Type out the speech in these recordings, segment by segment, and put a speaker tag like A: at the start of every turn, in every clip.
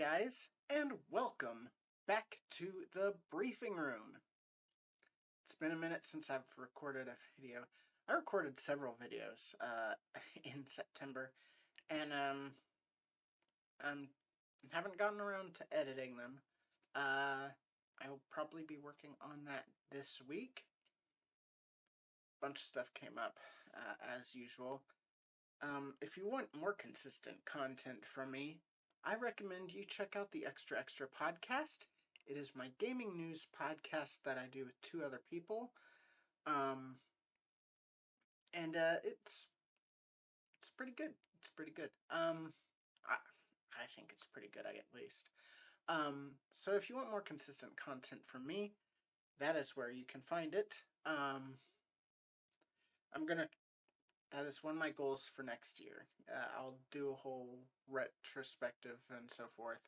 A: guys, and welcome back to the briefing room. It's been a minute since I've recorded a video. I recorded several videos in September, and I haven't gotten around to editing them. I will probably be working on that this week. Bunch of stuff came up as usual. If you want more consistent content from me, I recommend you check out the Extra Extra podcast. It is my gaming news podcast that I do with two other people. It's pretty good. It's pretty good. I think it's pretty good, at least. So if you want more consistent content from me, that is where you can find it. That is one of my goals for next year. I'll do a whole retrospective and so forth.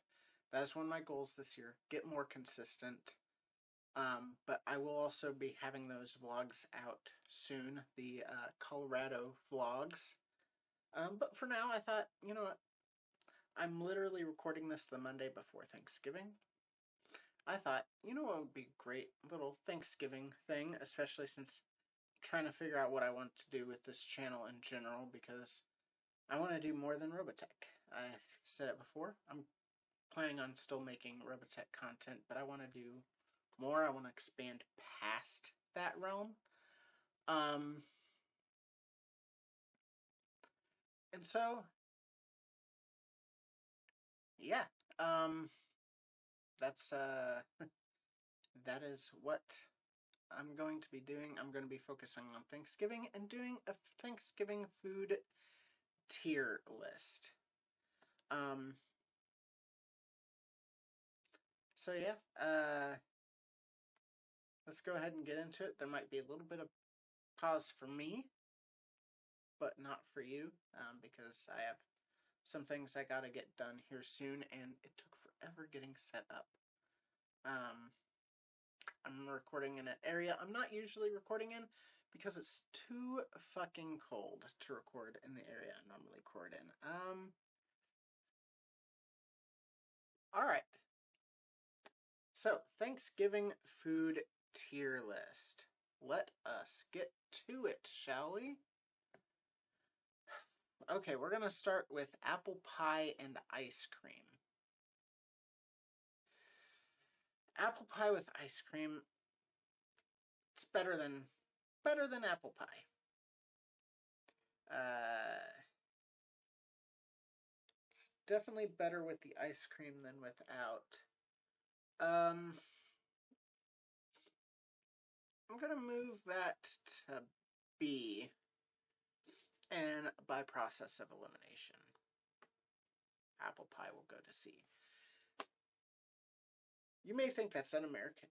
A: That is one of my goals this year. Get more consistent. But I will also be having those vlogs out soon. The Colorado vlogs. But for now, I thought, you know what? I'm literally recording this the Monday before Thanksgiving. I thought, you know what would be a great little Thanksgiving thing, especially since trying to figure out what I want to do with this channel in general, because I want to do more than Robotech. I've said it before. I'm planning on still making Robotech content, but I want to do more. I want to expand past that realm. And so, yeah, that's, that is what I'm going to be doing. I'm going to be focusing on Thanksgiving and doing a Thanksgiving food tier list. So yeah, let's go ahead and get into it. There might be a little bit of pause for me, but not for you, because I have some things I gotta get done here soon, and it took forever getting set up. I'm recording in an area I'm not usually recording in because it's too fucking cold to record in the area I normally record in. Alright. So, Thanksgiving food tier list. Let us get to it, shall we? Okay, we're going to start with apple pie and ice cream. Apple pie with ice cream, it's better than apple pie. It's definitely better with the ice cream than without. I'm going to move that to B, and by process of elimination, apple pie will go to C. You may think that's un-American.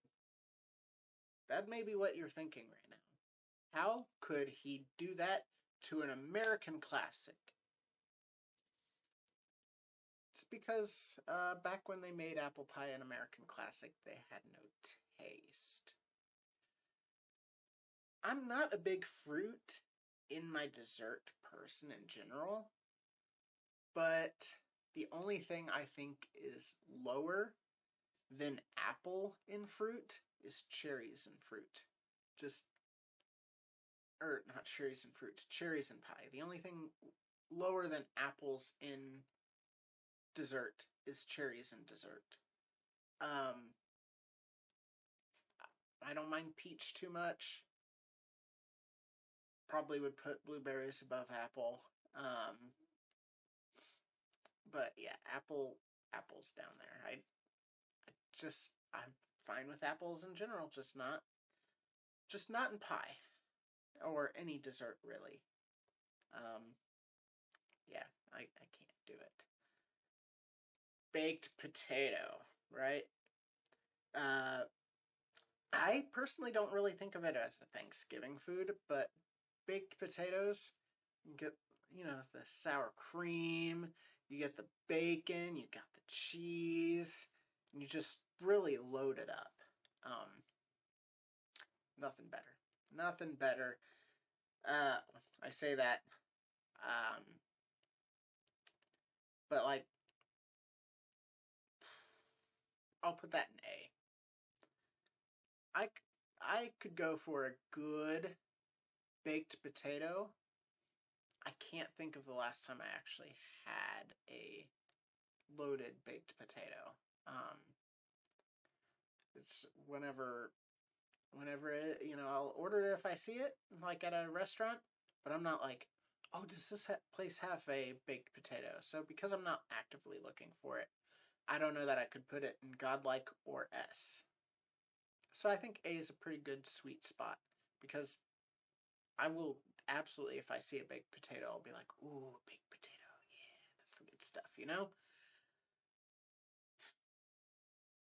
A: That may be what you're thinking right now. How could he do that to an American classic? It's because back when they made apple pie an American classic, they had no taste. I'm not a big fruit in my dessert person in general, but the only thing I think is lower than apple in fruit is cherries in fruit. Not cherries in fruit, cherries in pie. The only thing lower than apples in dessert is cherries in dessert. I don't mind peach too much. Probably would put blueberries above apple. But yeah, apple's down there. I'm fine with apples in general, just not in pie or any dessert really. Yeah, I can't do it. Baked potato, right? I personally don't really think of it as a Thanksgiving food, but baked potatoes, you get, the sour cream, you get the bacon, you got the cheese, and you just really load it up. Nothing better. Nothing better. I say that, but like, I'll put that in A. I could go for a good baked potato. I can't think of the last time I actually had a loaded baked potato. It's whenever it, I'll order it if I see it, like at a restaurant, but I'm not like, oh, does this place have a baked potato? So because I'm not actively looking for it, I don't know that I could put it in Godlike or S. So I think A is a pretty good sweet spot, because I will absolutely, if I see a baked potato, I'll be like, ooh, baked potato, yeah, that's the good stuff,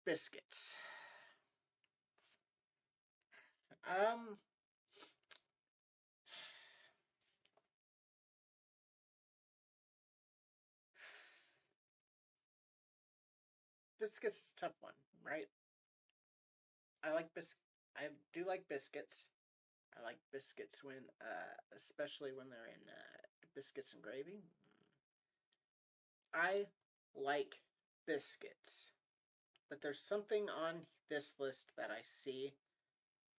A: Biscuits. Um, Biscuits is a tough one, right? I do like biscuits. I like biscuits especially when they're in biscuits and gravy. I like biscuits, but there's something on this list that I see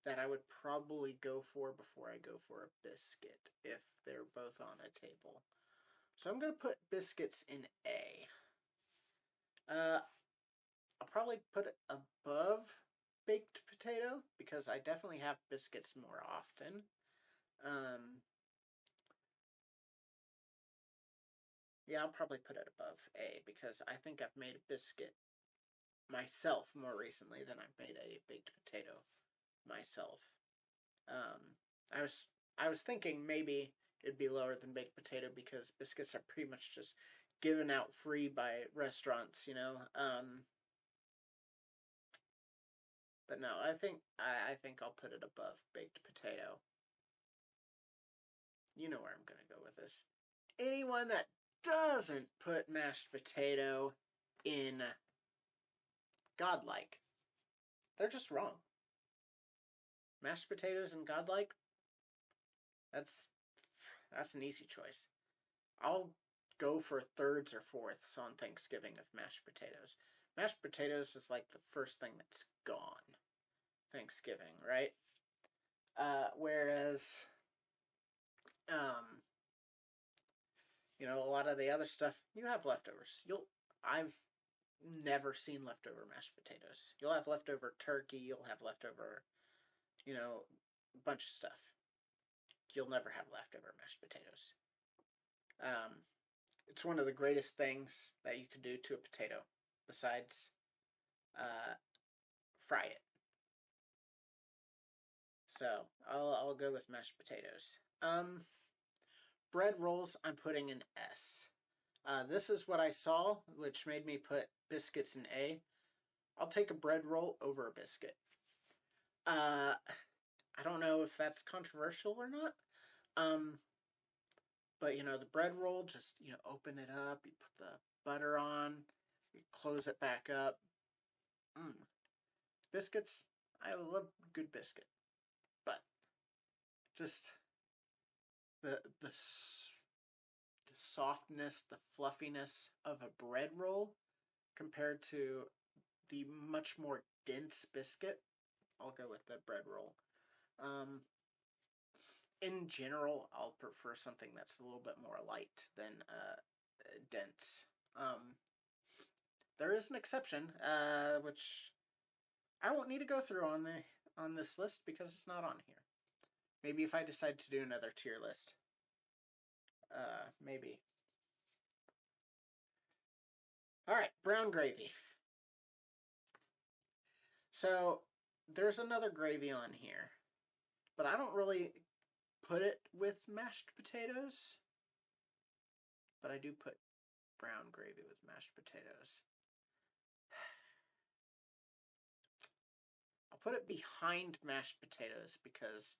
A: that I would probably go for before I go for a biscuit if they're both on a table. So I'm going to put biscuits in A. I'll probably put it above baked potato because I definitely have biscuits more often. Yeah, I'll probably put it above A because I think I've made a biscuit myself more recently than I've made a baked potato myself. I was thinking maybe it'd be lower than baked potato because biscuits are pretty much just given out free by restaurants, But no, I think I'll put it above baked potato. You know where I'm gonna go with this. Anyone that doesn't put mashed potato in Godlike, they're just wrong. Mashed potatoes in Godlike, that's an easy choice. I'll go for thirds or fourths on Thanksgiving of mashed potatoes. Mashed potatoes is like the first thing that's gone Thanksgiving, right? Whereas, a lot of the other stuff, you have leftovers. I've never seen leftover mashed potatoes. You'll have leftover turkey, you'll have leftover, a bunch of stuff. You'll never have leftover mashed potatoes. It's one of the greatest things that you can do to a potato, besides fry it. So I'll go with mashed potatoes. Bread rolls I'm putting in S. This is what I saw, which made me put biscuits in A. I'll take a bread roll over a biscuit. I don't know if that's controversial or not. But the bread roll, just open it up, you put the butter on, you close it back up. Biscuits, I love good biscuit, but just the softness, the fluffiness of a bread roll compared to the much more dense biscuit, I'll go with the bread roll. In general, I'll prefer something that's a little bit more light than dense. There is an exception, which I won't need to go through on this list because it's not on here. Maybe if I decide to do another tier list. Maybe. Alright, brown gravy. So, there's another gravy on here. But I don't really put it with mashed potatoes. But I do put brown gravy with mashed potatoes. I'll put it behind mashed potatoes because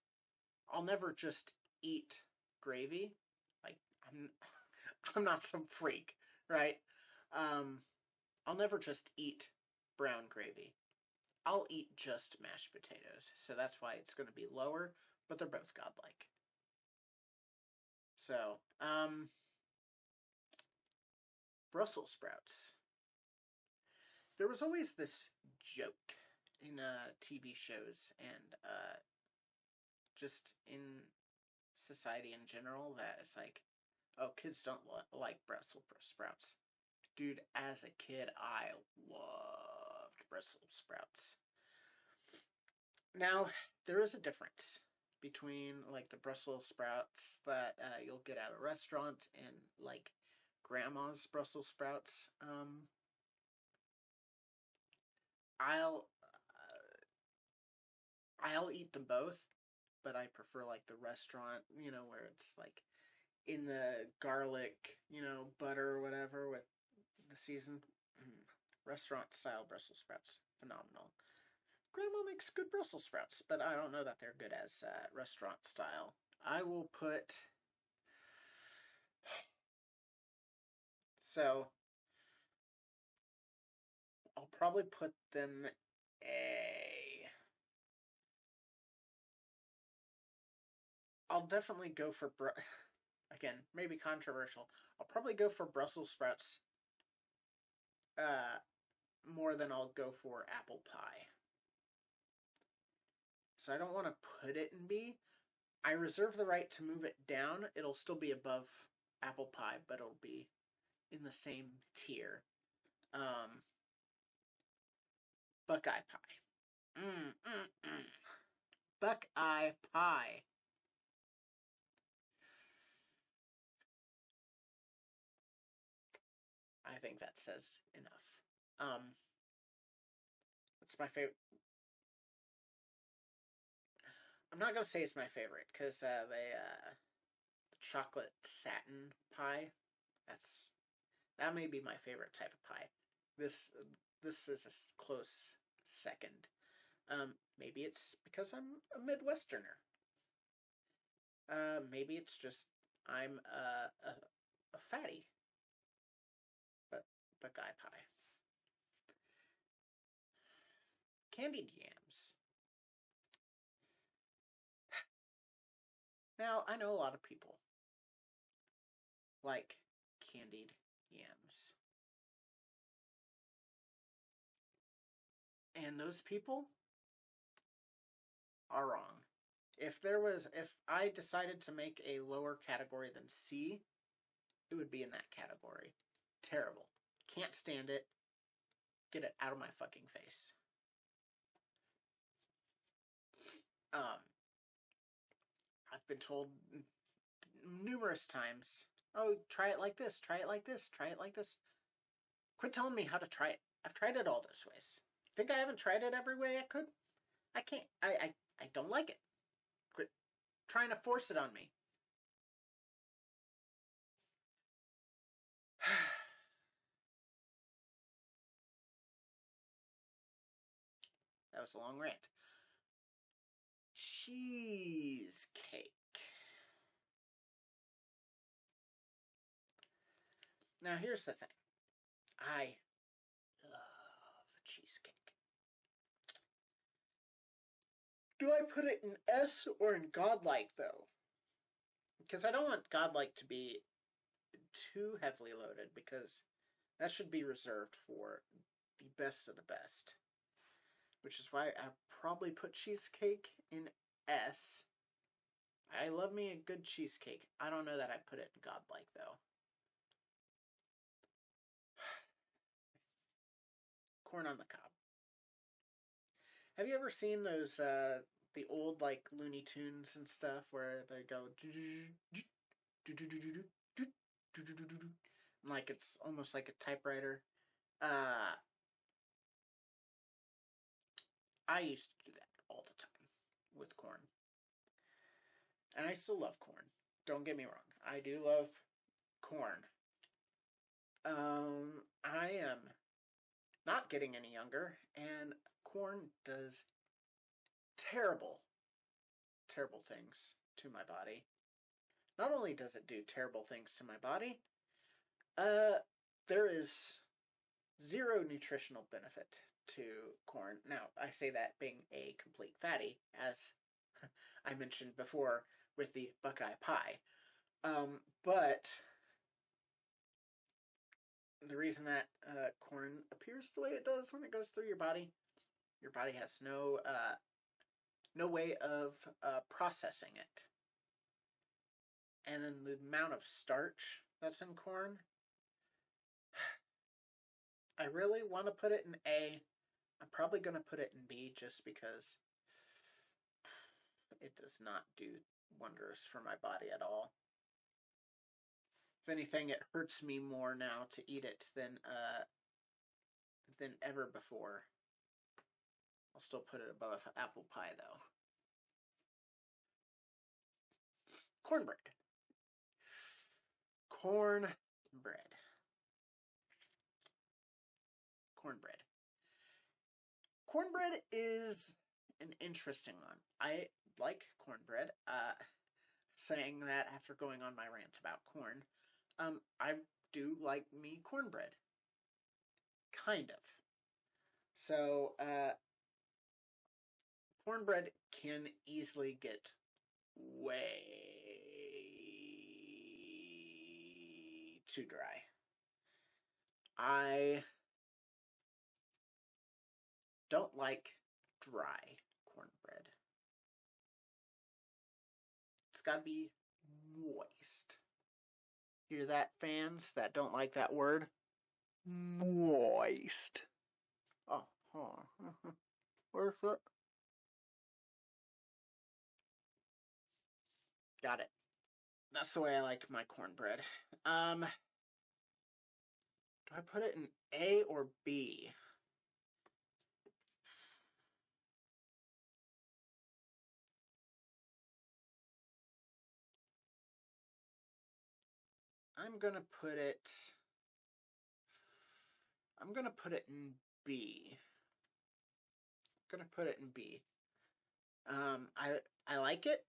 A: I'll never just eat gravy. Like, I'm not some freak, right? I'll never just eat brown gravy. I'll eat just mashed potatoes. So that's why it's going to be lower, but they're both godlike. So, Brussels sprouts. there was always this joke in TV shows and just in society in general that it's like, oh, kids don't like Brussels sprouts. Dude, as a kid, I loved Brussels sprouts. Now, there is a difference between like the Brussels sprouts that you'll get at a restaurant and like grandma's Brussels sprouts. I'll I'll eat them both, but I prefer like the restaurant, where it's like in the garlic, butter or whatever with the season. Restaurant style Brussels sprouts, phenomenal. Grandma makes good Brussels sprouts, but I don't know that they're good as restaurant style. I will put. So, I'll probably put them I'll definitely go for. Again, maybe controversial. I'll probably go for Brussels sprouts more than I'll go for apple pie. So I don't want to put it in B. I reserve the right to move it down. It'll still be above apple pie, but it'll be in the same tier. Buckeye pie. Buckeye pie. I think that says enough. It's my favorite. I'm not gonna say it's my favorite because the chocolate satin pie. That may be my favorite type of pie. This is a close second. Maybe it's because I'm a Midwesterner. Maybe it's just I'm a fatty. But Buckeye pie. Candied yams. Now, I know a lot of people like candied yams. And those people are wrong. If I decided to make a lower category than C, it would be in that category. Terrible. Can't stand it. Get it out of my fucking face. I've been told numerous times, oh, try it like this, try it like this, try it like this. Quit telling me how to try it. I've tried it all those ways. Think I haven't tried it every way I could? I can't. I don't like it. Quit trying to force it on me. That was a long rant. Cheesecake. Now, here's the thing. I love cheesecake. Do I put it in S or in godlike, though? Because I don't want godlike to be too heavily loaded, because that should be reserved for the best of the best. Which is why I probably put cheesecake in S. I love me a good cheesecake. I don't know that I'd put it in godlike, though. Corn on the cob. Have you ever seen those, the old, like, Looney Tunes and stuff, where they go, like it's almost like a typewriter? I used to do that all the time with corn. And I still love corn. Don't get me wrong. I do love corn. I am not getting any younger, and corn does terrible, terrible things to my body. Not only does it do terrible things to my body, there is zero nutritional benefit to corn. Now, I say that being a complete fatty, as I mentioned before with the Buckeye pie. But the reason that corn appears the way it does when it goes through your body has no way of processing it. And then the amount of starch that's in corn, I really want to put it in A. I'm probably going to put it in B just because it does not do wonders for my body at all. If anything, it hurts me more now to eat it than ever before. I'll still put it above apple pie, though. Cornbread. Cornbread. Cornbread. Cornbread is an interesting one. I like cornbread. Saying that after going on my rant about corn, I do like me cornbread. Kind of. So, cornbread can easily get way too dry. I don't like dry cornbread. It's got to be moist. Hear that, fans that don't like that word? Moist. Oh, where's it? Got it. That's the way I like my cornbread. Do I put it in A or B? I'm gonna put it in B. I like it,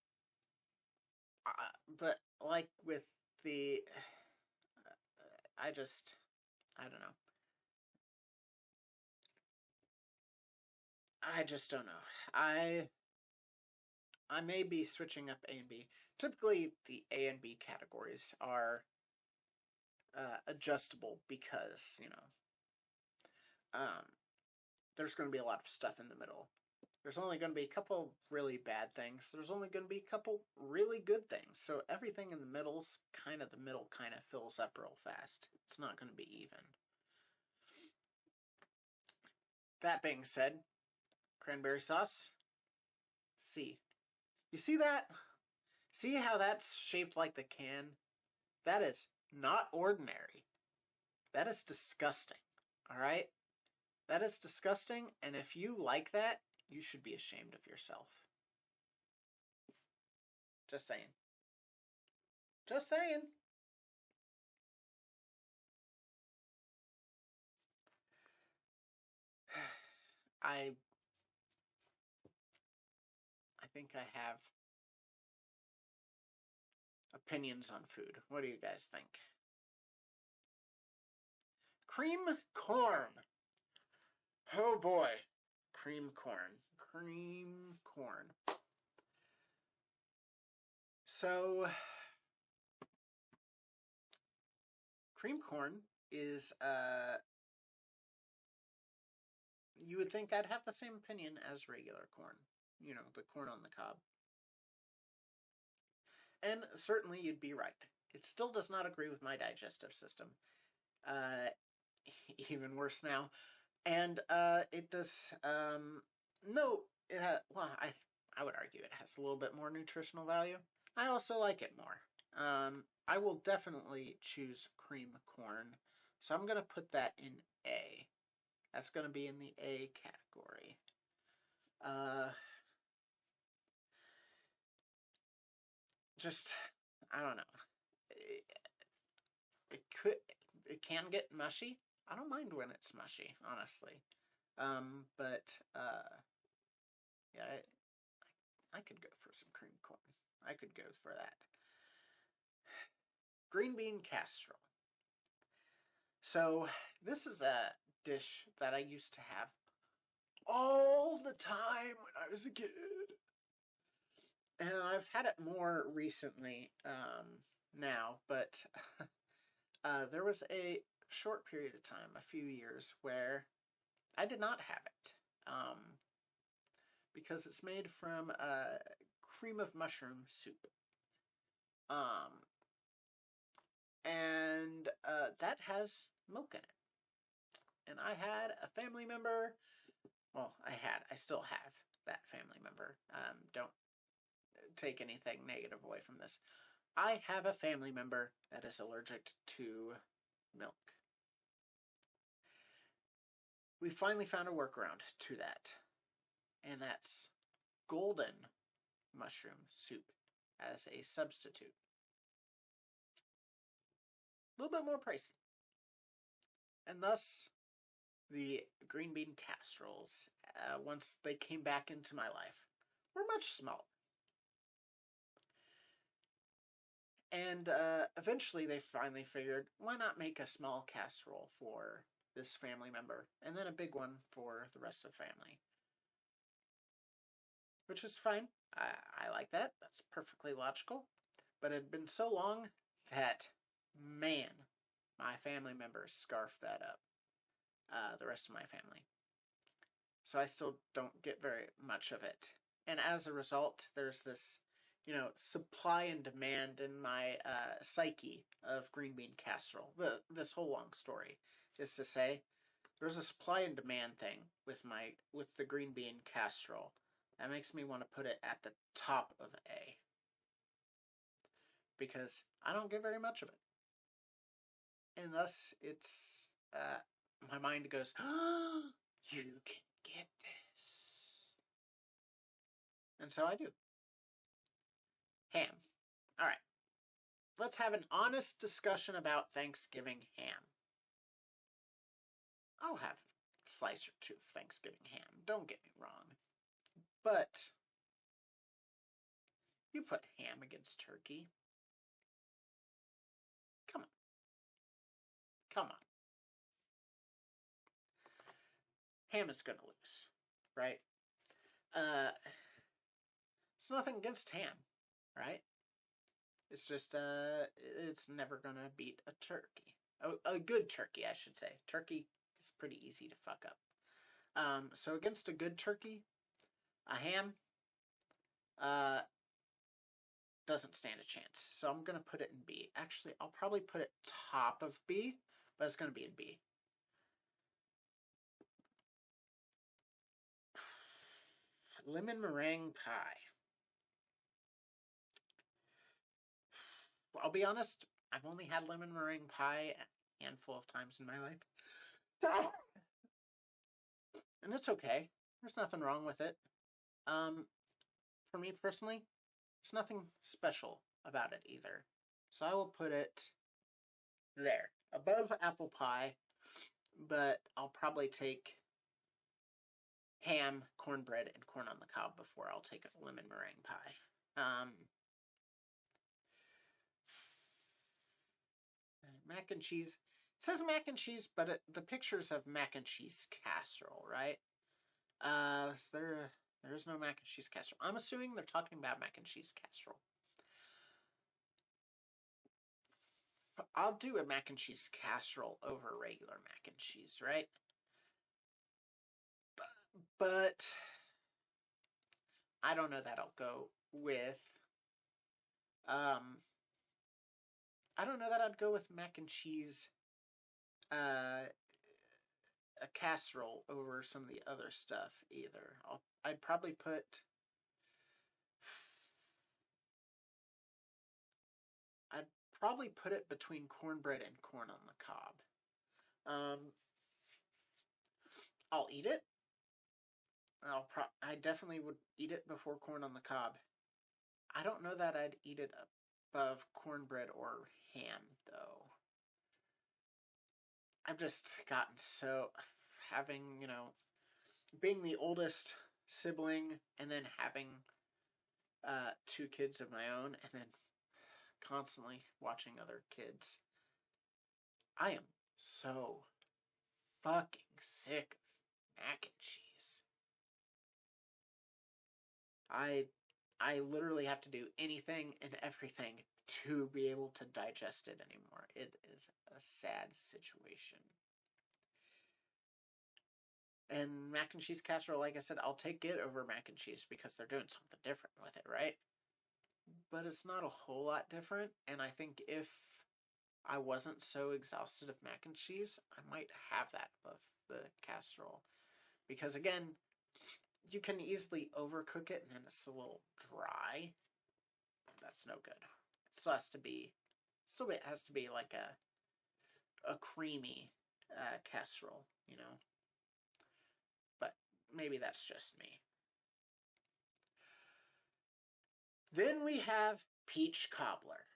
A: but like with the, I don't know. I just don't know. I may be switching up A and B. Typically, the A and B categories are adjustable because, there's going to be a lot of stuff in the middle. There's only going to be a couple really bad things. There's only going to be a couple really good things. So everything in the middle kind of fills up real fast. It's not going to be even. That being said, cranberry sauce, C. You see that? See how that's shaped like the can? That is not ordinary. That is disgusting. All right? That is disgusting, and if you like that, you should be ashamed of yourself. Just saying. Just saying. I think I have opinions on food. What do you guys think? Cream corn. Oh boy. Cream corn. Cream corn. So, cream corn is, you would think I'd have the same opinion as regular corn. You know, the corn on the cob. And certainly you'd be right. It still does not agree with my digestive system. Even worse now. And it does, no, it has, well, I would argue it has a little bit more nutritional value. I also like it more. I will definitely choose cream corn. So I'm going to put that in A. That's going to be in the A category. I don't know. It can get mushy. I don't mind when it's mushy, honestly. But yeah, I could go for some cream corn. I could go for that. Green bean casserole. So this is a dish that I used to have all the time when I was a kid. And I've had it more recently now, but there was a short period of time, a few years, where I did not have it. Because it's made from cream of mushroom soup. And that has milk in it. And I had a family member, I still have that family member. Don't take anything negative away from this. I have a family member that is allergic to milk. We finally found a workaround to that, and that's golden mushroom soup as a substitute. A little bit more pricey. And thus, the green bean casseroles, once they came back into my life, were much smaller. And eventually they finally figured, why not make a small casserole for this family member, and then a big one for the rest of the family. Which is fine. I like that. That's perfectly logical. But it had been so long that, man, my family members scarfed that up. The rest of my family. So I still don't get very much of it. And as a result, there's this, supply and demand in my psyche of green bean casserole. This whole long story is to say, there's a supply and demand thing with the green bean casserole. That makes me want to put it at the top of A. Because I don't get very much of it. And thus, it's, my mind goes, oh, you can get this. And so I do. Ham. All right. Let's have an honest discussion about Thanksgiving ham. I'll have a slice or two of Thanksgiving ham. Don't get me wrong. But you put ham against turkey. Come on. Come on. Ham is going to lose, right? It's nothing against ham, right? It's just, it's never going to beat a turkey. A good turkey, I should say. Turkey is pretty easy to fuck up. So against a good turkey, a ham, doesn't stand a chance. So I'm going to put it in B. Actually, I'll probably put it top of B, but it's going to be in B. Lemon meringue pie. I'll be honest, I've only had lemon meringue pie a handful of times in my life. And it's okay. There's nothing wrong with it. For me personally, there's nothing special about it either. So I will put it there, above apple pie, but I'll probably take ham, cornbread, and corn on the cob before I'll take a lemon meringue pie. Mac and cheese. It says mac and cheese, but the pictures of mac and cheese casserole, right? There's no mac and cheese casserole. I'm assuming they're talking about mac and cheese casserole. I'll do a mac and cheese casserole over regular mac and cheese, right? But I don't know that I'll go with, I don't know that I'd go with mac and cheese, a casserole over some of the other stuff either. I'd probably put, it between cornbread and corn on the cob. I'll eat it. I definitely would eat it before corn on the cob. I don't know that I'd eat it above cornbread or ham, though. I've just gotten so, having, being the oldest sibling and then having 2 kids of my own and then constantly watching other kids. I am so fucking sick of mac and cheese. I literally have to do anything and everything to be able to digest it anymore. It is a sad situation. And mac and cheese casserole, like I said, I'll take it over mac and cheese because they're doing something different with it, right? But it's not a whole lot different, and I think if I wasn't so exhausted of mac and cheese, I might have that above the casserole. Because again, you can easily overcook it and then it's a little dry. That's no good. It still has to be, like a creamy casserole, you know. But maybe that's just me. Then we have peach cobbler.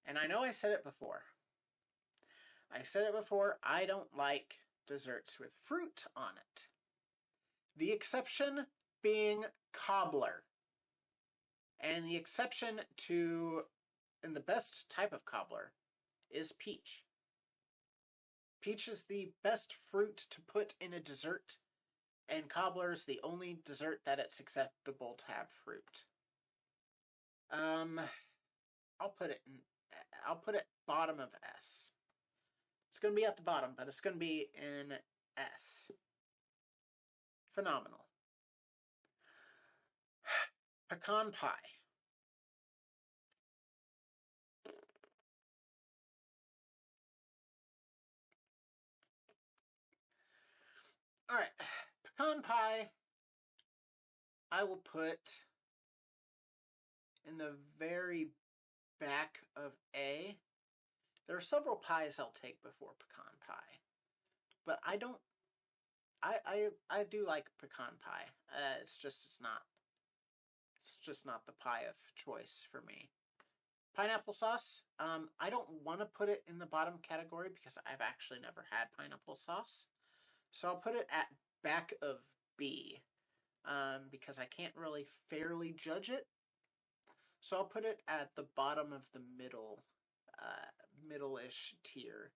A: And I know I said it before. I don't like desserts with fruit on it. The exception being cobbler. And the exception to, and the best type of cobbler, is peach. Peach is the best fruit to put in a dessert, and cobbler is the only dessert that it's acceptable to have fruit. I'll put it bottom of S. It's going to be at the bottom, but it's going to be in S. Phenomenal. Pecan pie. All right, pecan pie, I will put in the very back of A. There are several pies I'll take before pecan pie, but I don't. I do like pecan pie. It's just not the pie of choice for me. Pineapple sauce. I don't want to put it in the bottom category because I've actually never had pineapple sauce. So I'll put it at back of B because I can't really fairly judge it. So I'll put it at the bottom of the middle-ish tier.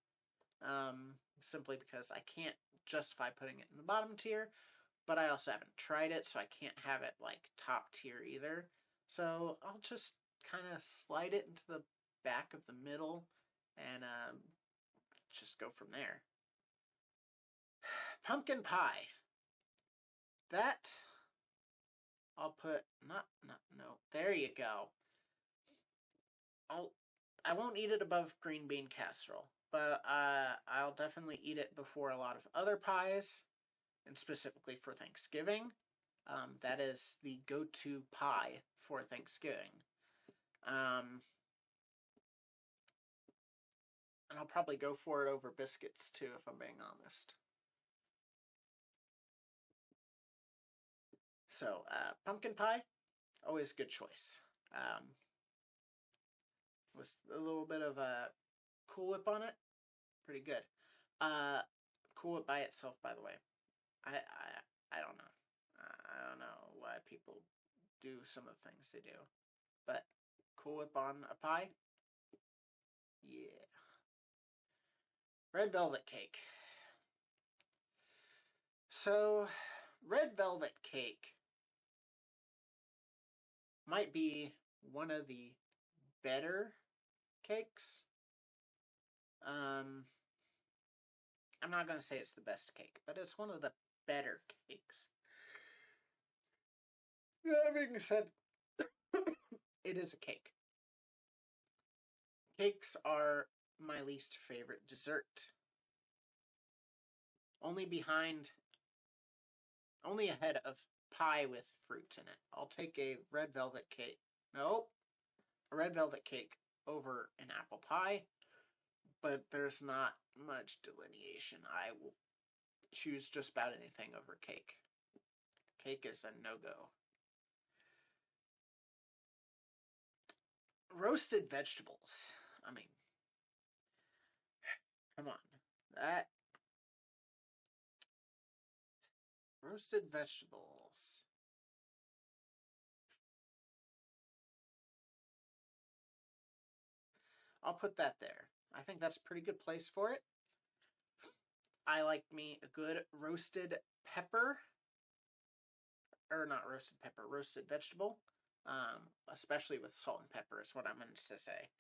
A: Simply because I can't justify putting it in the bottom tier, but I also haven't tried it, so I can't have it like top tier either. So I'll just kind of slide it into the back of the middle and just go from there. Pumpkin pie. That I'll put no. There you go. I won't eat it above green bean casserole, but I'll definitely eat it before a lot of other pies, and specifically for Thanksgiving. That is the go-to pie for Thanksgiving. And I'll probably go for it over biscuits too, if I'm being honest. So, pumpkin pie, always a good choice. With a little bit of a Cool Whip on it, pretty good. Cool Whip by itself, by the way, I don't know. I don't know why people do some of the things they do, but Cool Whip on a pie, yeah. Red velvet cake. So, red velvet cake might be one of the better cakes. I'm not going to say it's the best cake, but it's one of the better cakes. That being said, it is a cake. Cakes are my least favorite dessert. Only ahead of pie with fruit in it. I'll take a red velvet cake. Nope. A red velvet cake over an apple pie, but there's not much delineation. I will choose just about anything over cake. Cake is a no-go. Roasted vegetables. I mean, come on. That roasted vegetables. I'll put that there. I think that's a pretty good place for it. I like me a good roasted pepper. Or not roasted pepper, roasted vegetable. Especially with salt and pepper is what I'm going to say.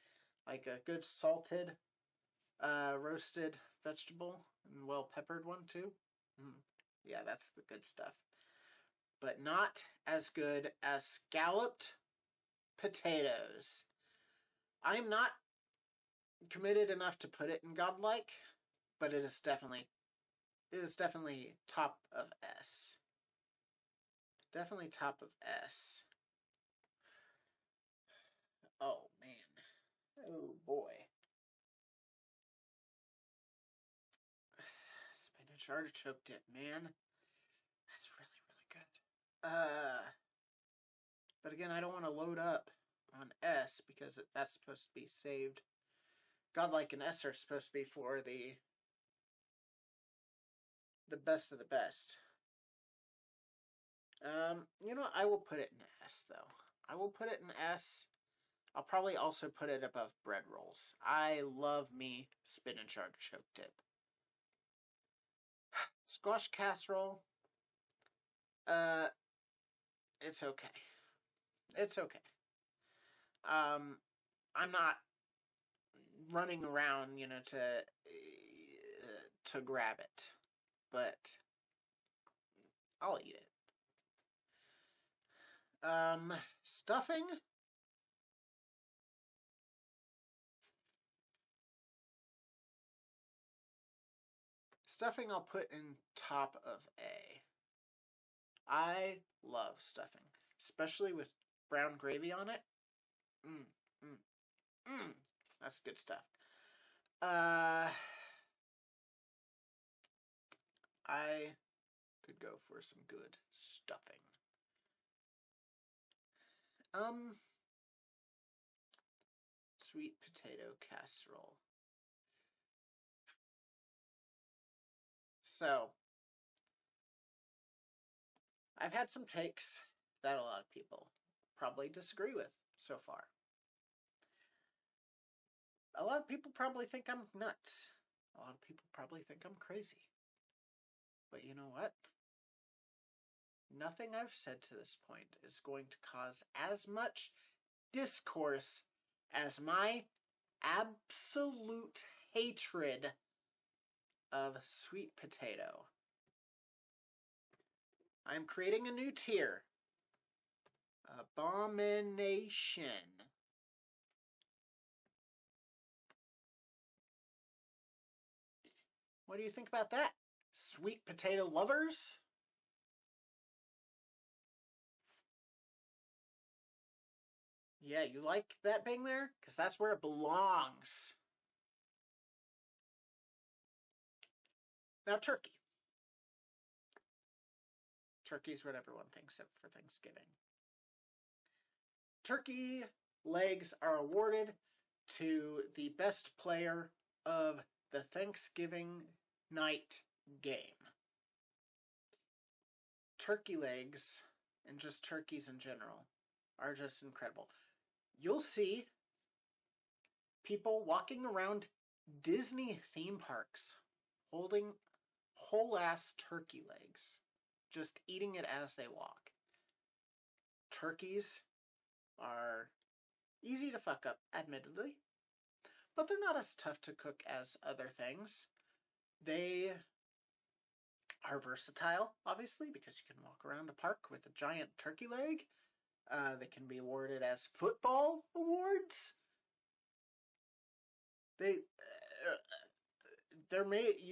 A: Like a good salted, roasted vegetable and well peppered one too. Yeah, that's the good stuff. But not as good as scalloped potatoes. I'm not committed enough to put it in godlike, but it is definitely top of S. Definitely top of S. Oh man. Oh boy. Spinach artichoke dip, man. That's really, really good. But again, I don't want to load up on S because that's supposed to be saved. Godlike and S are supposed to be for the best of the best. You know, I will put it in S though. I will put it in S. I'll probably also put it above bread rolls. I love me spinach artichoke dip. Squash casserole. It's okay. It's okay. I'm not running around, you know, to grab it, but I'll eat it. Stuffing. Stuffing I'll put in top of A. I love stuffing, especially with brown gravy on it. That's good stuff. I could go for some good stuffing. Sweet potato casserole. So, I've had some takes that a lot of people probably disagree with so far. A lot of people probably think I'm nuts. A lot of people probably think I'm crazy. But you know what? Nothing I've said to this point is going to cause as much discourse as my absolute hatred of sweet potato. I'm creating a new tier. Abomination. What do you think about that? Sweet potato lovers? Yeah, you like that being there? Because that's where it belongs. Now, turkey. Turkey's what everyone thinks of for Thanksgiving. Turkey legs are awarded to the best player of the Thanksgiving night game. Turkey legs, and just turkeys in general, are just incredible. You'll see people walking around Disney theme parks holding whole-ass turkey legs, just eating it as they walk. Turkeys are easy to fuck up, admittedly, but they're not as tough to cook as other things. They are versatile, obviously, because you can walk around a park with a giant turkey leg. They can be awarded as football awards. You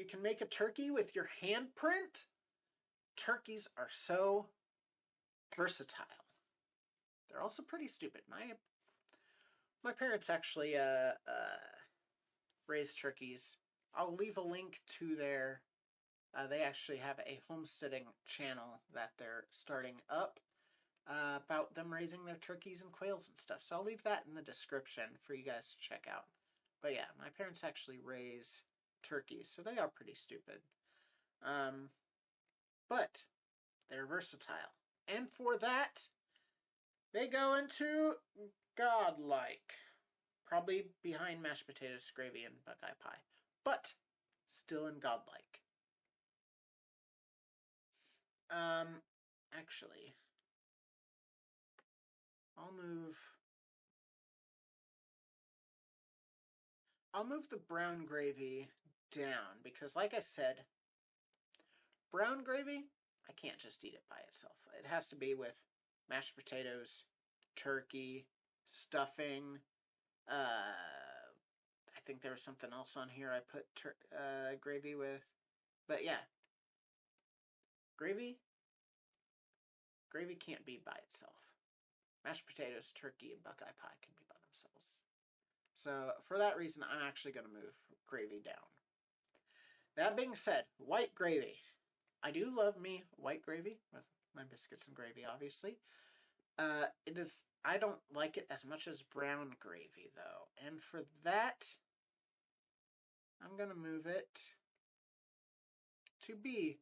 A: can make a turkey with your handprint. Turkeys are so versatile. They're also pretty stupid. My parents actually raised turkeys. I'll leave a link to their. They actually have a homesteading channel that they're starting up about them raising their turkeys and quails and stuff. So I'll leave that in the description for you guys to check out. But yeah, my parents actually raise turkeys, so they are pretty stupid. But they're versatile. And for that, they go into godlike. Probably behind mashed potatoes, gravy, and Buckeye pie. But still in godlike. Actually, I'll move the brown gravy down because, like I said, brown gravy, I can't just eat it by itself. It has to be with mashed potatoes, turkey, stuffing. I think there was something else on here I put gravy with. But yeah, gravy can't be by itself. Mashed potatoes, turkey, and Buckeye pie can be by themselves. So for that reason, I'm actually going to move gravy down. That being said, white gravy. I do love me white gravy with my biscuits and gravy, obviously. It is. I don't like it as much as brown gravy, though. And for that, I'm going to move it to B.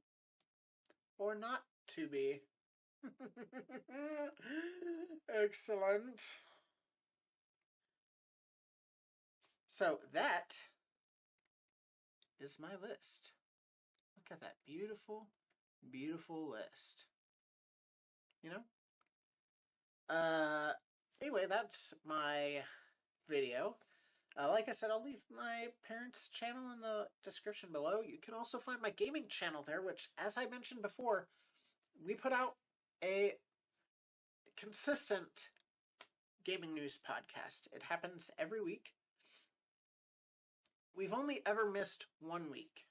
A: Or not to be. Excellent. So that is my list. Look at that beautiful, beautiful list. You know? Anyway, that's my video. Like I said, I'll leave my parents' channel in the description below. You can also find my gaming channel there, which, as I mentioned before, we put out a consistent gaming news podcast. It happens every week. We've only ever missed 1 week,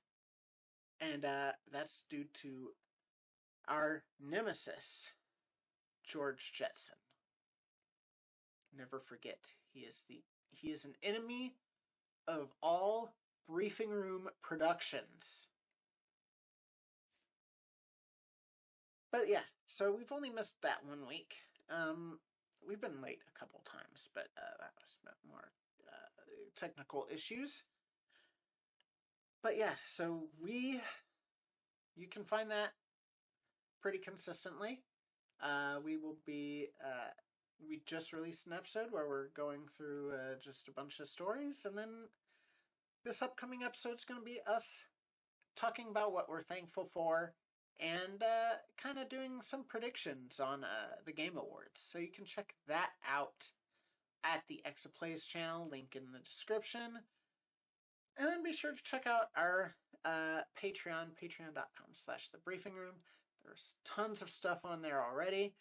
A: and that's due to our nemesis, George Jetson. Never forget, he is an enemy of all briefing room productions. But yeah, so we've only missed that 1 week. We've been late a couple times, but that was more technical issues. But yeah, so you can find that pretty consistently. We just released an episode where we're going through just a bunch of stories, and then this upcoming episode is going to be us talking about what we're thankful for and kind of doing some predictions on the Game Awards. So you can check that out at the Exaplays channel, link in the description. And then be sure to check out our Patreon, patreon.com/thebriefingroom. There's tons of stuff on there already.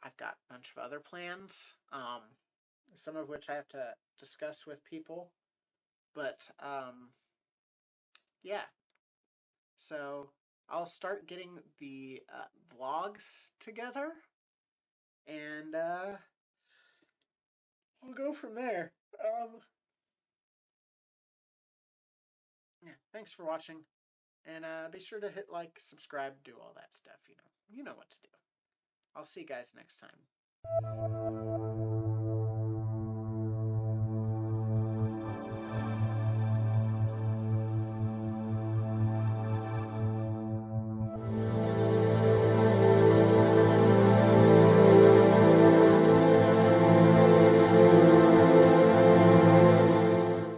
A: I've got a bunch of other plans, some of which I have to discuss with people. But, yeah. So I'll start getting the vlogs together, and we'll go from there. Yeah, thanks for watching, and be sure to hit like, subscribe, do all that stuff. You know what to do. I'll see you guys next time.